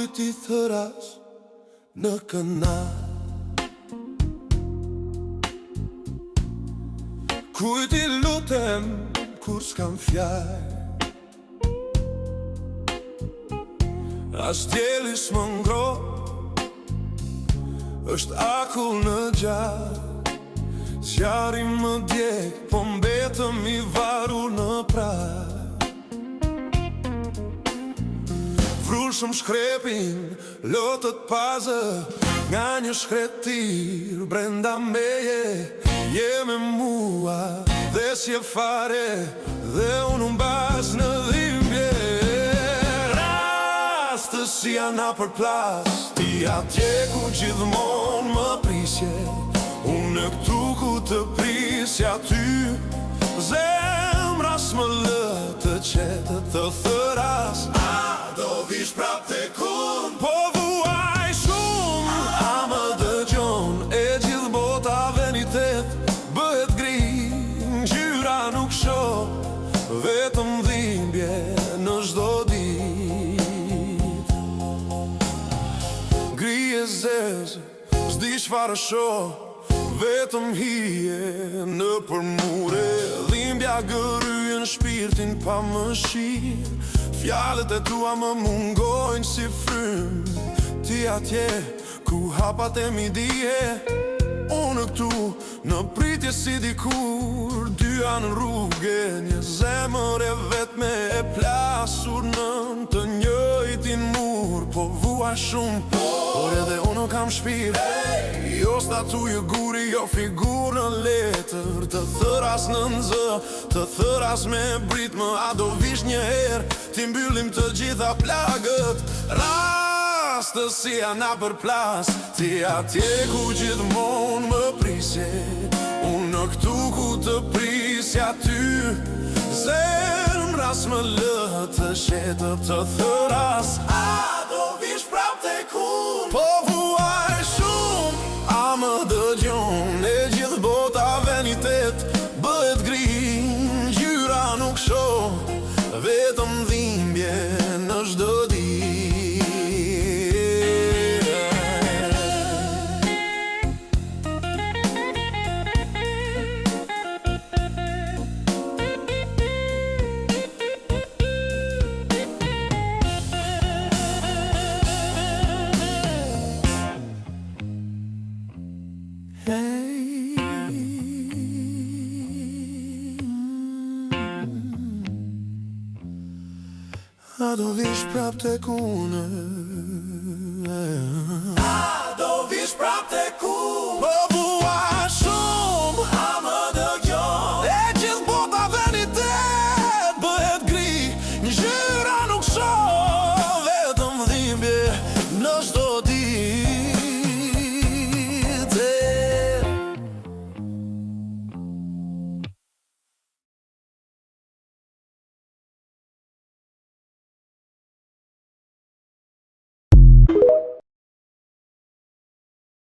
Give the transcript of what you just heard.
kujt i thëras në kënaq, kujt i lutem kur s'kam fjall. As djeli s'më ngrot, është akull në gjall. Zjarri më djeg, po mbetëm i varur në prag. Vrullshëm shkrepin, lotët pazë, nga një shkretir brenda meje. Je me mua dhe s'je fare, dhe unë mbas në dhimbje. Rastës janë përplas, ti atje ku gjithmon më prisje. Unë në këtu ku të prisja ty, zemra s'më lë të qetë të thëras. A do vish prap tek unë, po vuaj shumë. A më dëgjon, e gjithë bota venitet bëhet gri, ngjyra nuk shoh, vetëm dhimbje në çdo ditë. Gri e zezë, s'di çfarë shoh, vetëm hije në përmure. Dhimbja gëryen shpirtin pa më shir, fjalët e tua më mungojnë si frym. Ti atje ku hapat e mi dije, unë këtu në pritje si dikur. Dyja në rrugë, një zemër e vetme e plasur në të njëjtin mur. Po vuaj shumë, por edhe unë kam shpirë. Jo statujë guri, jo figur në letër. Të thëras në nxë, të thëras me britmë. A do vish një herë, ti mbyllim të gjitha plagët. Rastës si janë përplas, ti atje ku gjithmon më prisje. Unë në këtu ku të prisja ty, zemra s'më lë të shetë të thëras. A do vish prap tek unë, po vuaj shumë. A më dëgjon, e gjithë bota venitet bëhet gri, ngjyra nuk shoh, vetëm dhimbje në çdo ditë. A do vish prap tek unë,